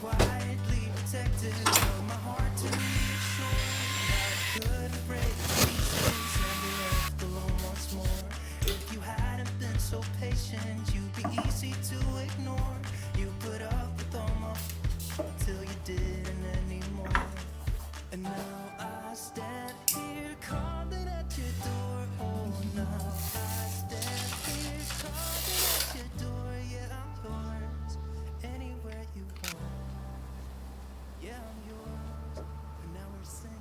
quietly protected of my heart to reassure that I couldn't break the pieces and be left alone once more. If you hadn't been so patient, you'd be easy to ignore. You put up with all my till you didn't anymore. And now I stand here calling at your door. Oh, now I stand here calling at your door. Yeah, I'm yours anywhere you want. Yeah, I'm yours. And now we're singing.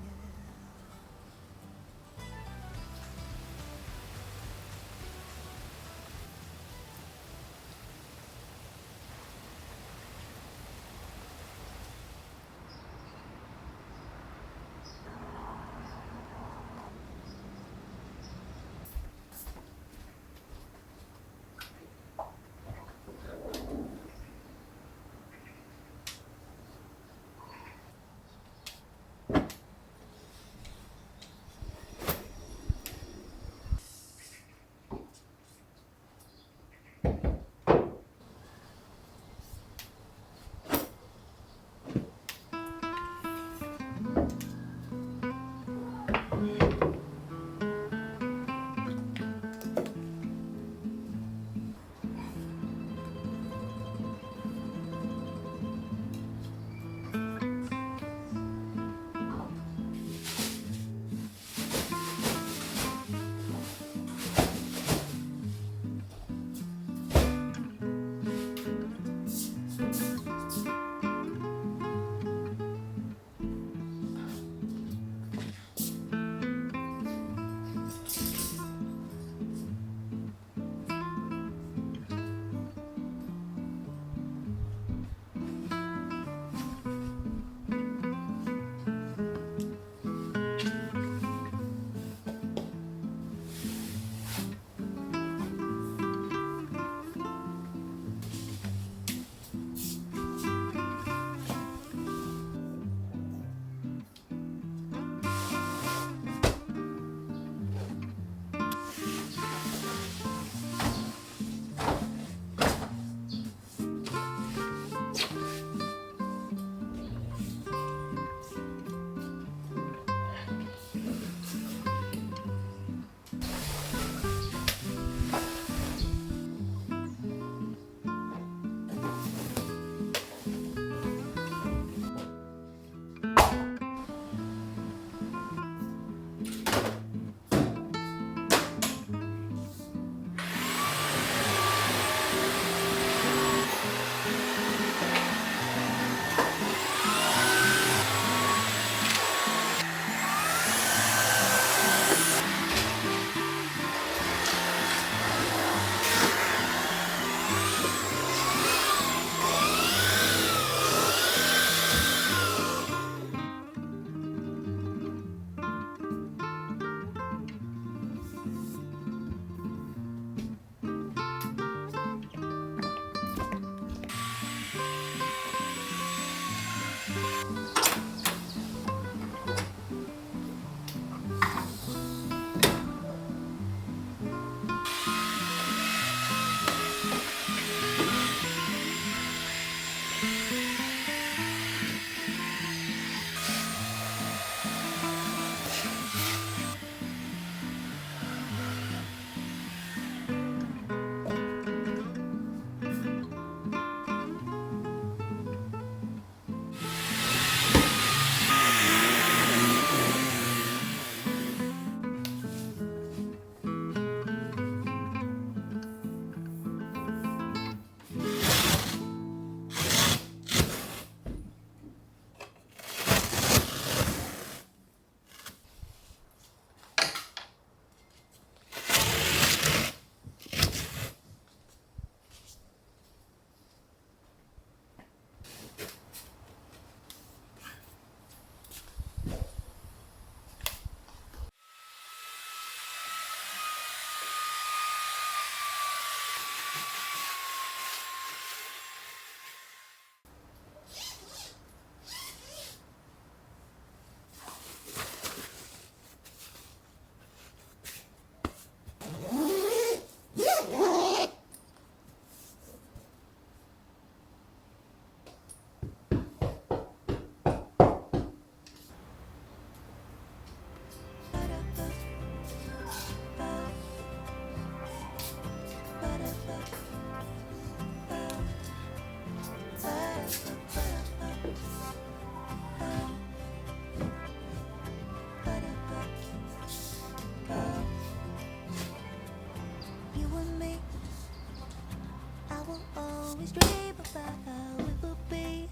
always dream about how it will be.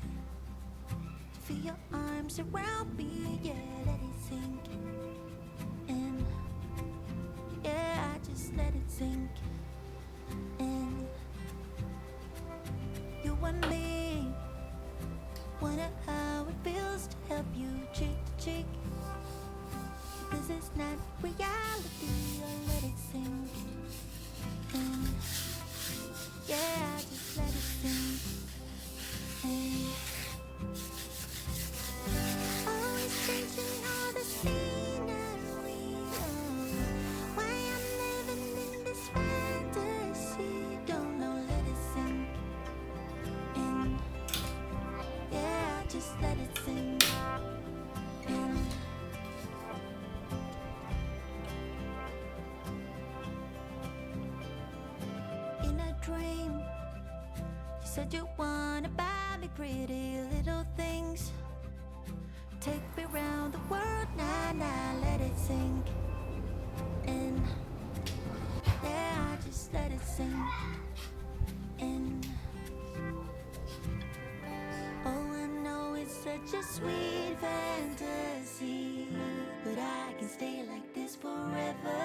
Feel your arms around me, yeah, let it sink in. Yeah, I just let it sink in. You and me, wonder how it feels to help you cheek to cheek. This is not reality, I let it sink in. Yeah, I just let it sink in. Always changing all the scenery. Why I'm living in this fantasy. Don't know, let it sink in. Yeah, just let it sink in. In a dream, you said you wanna buy me pretty little things. Take me round the world, nah, nah, let it sink in. Yeah, I just let it sink in. Oh, I know it's such a sweet fantasy, but I can stay like this forever.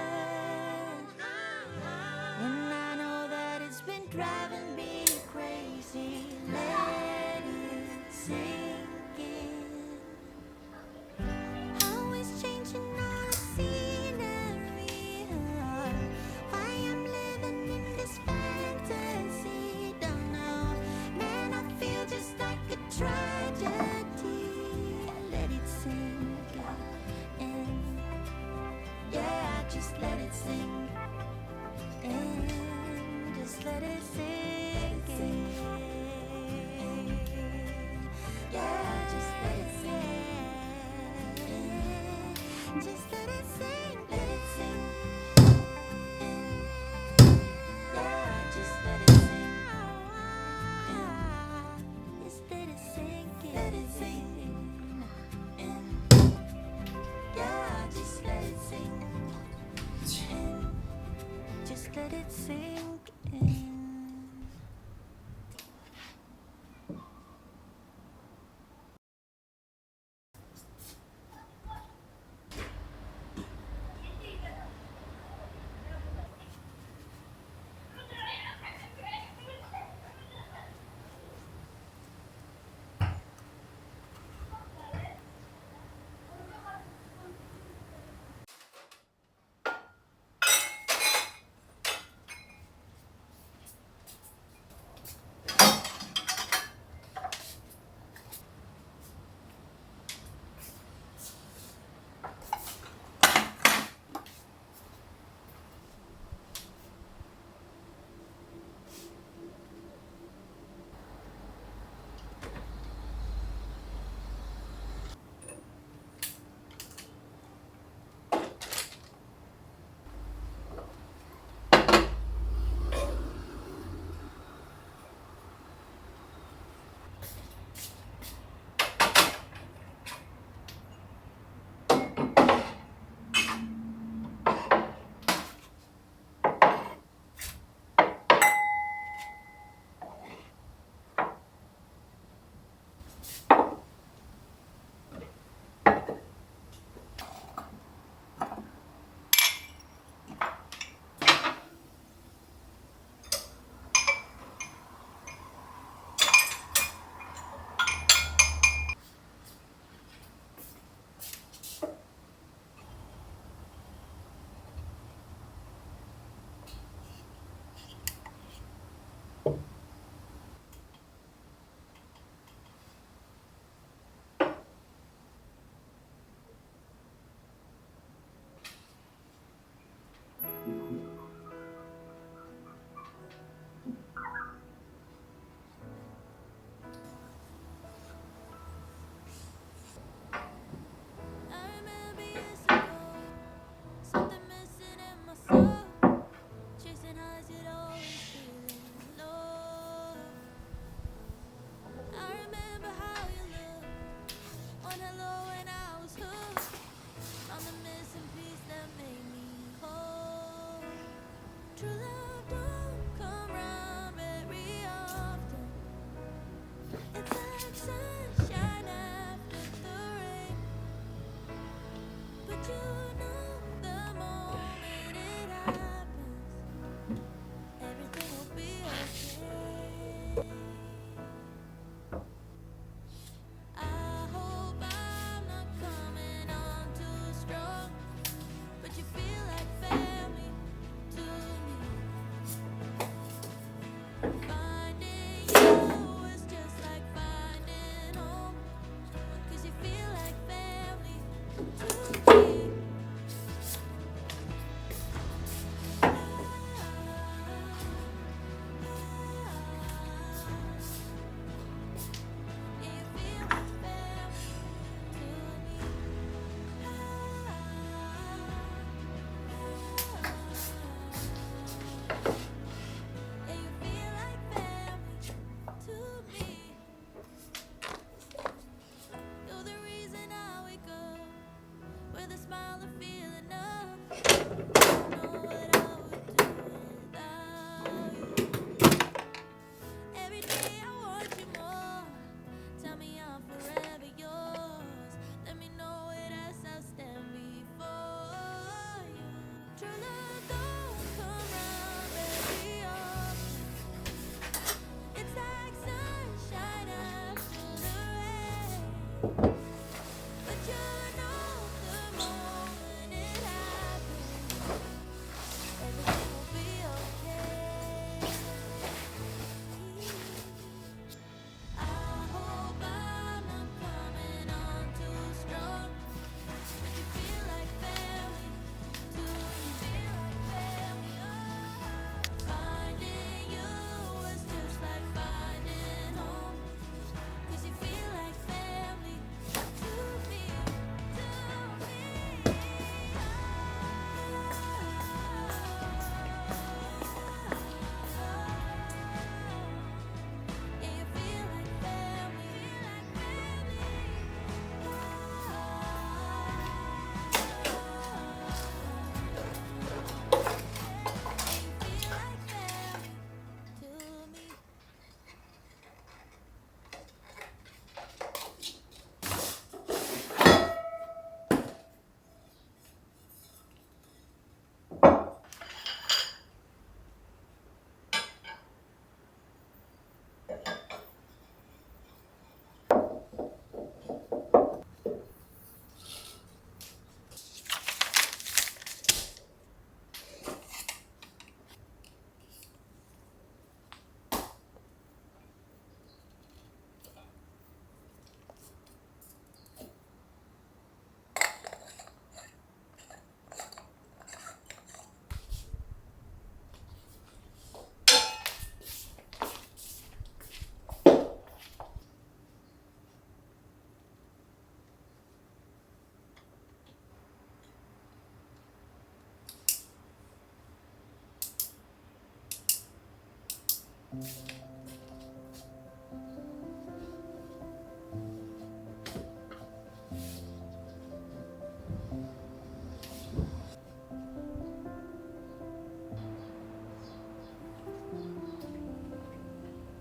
And I know that it's been driving me crazy. Let it sink in. Always changing all the scenery. Why I'm living in this fantasy, don't know. Man, I feel just like a tragedy. Let it sink in. Yeah, I just let it sink in. Just let it sink in. Yeah, just let it sink in. Just let it sink, let it sink in. Yeah, just let it sink in. Just let it sink in. Let it sink in. Yeah, just let it sink in. Just let it sink in.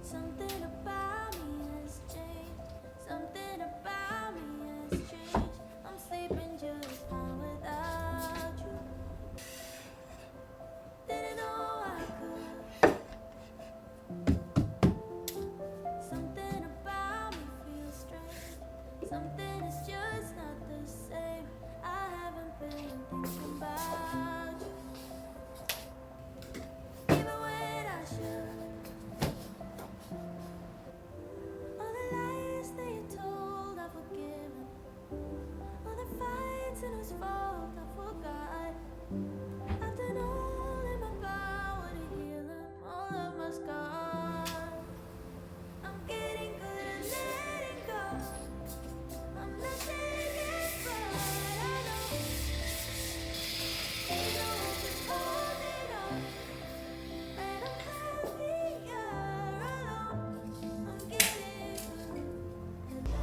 Something about me has changed. Something about me has changed. I'm sleeping just fine without you. Didn't know I could. Something about me feels strange. Something is just not the same. I haven't been thinking about you, even when I should. All the lies that you told, I've forgiven. All the fights and whose fault I forgot. I've done all in my power to heal them, all of my scars. I'm getting good at letting go. I'm not there yet, but I know ain't no just holding on. And I'm happier alone. I'm getting good at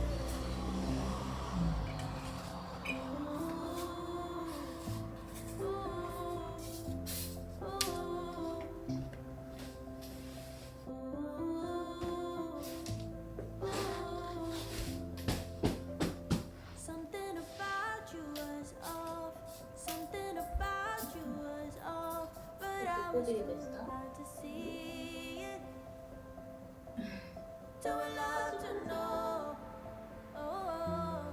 something about you was off. Something about you was off. But I was too blind to see it. Too in love to know. Oh,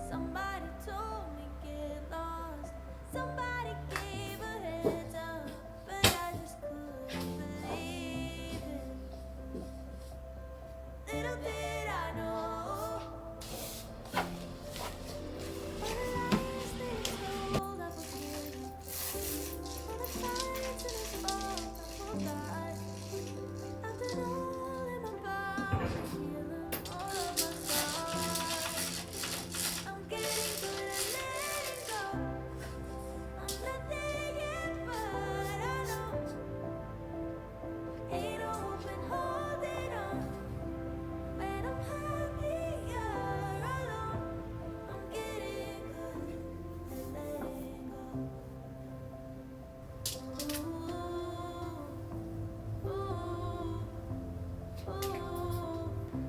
somebody told me get lost. Somebody gave a heads up, but I just couldn't believe it. Little did I know, all the lies they told I forgiven, all the fights and the faults I forgot. I've done all in my power to heal them, all of my scars. I'm getting good at letting go. I'm not there yet, but I know ain't no hope in holding on. When I'm happier alone, I'm getting good at letting go. Ooh, ooh, ooh.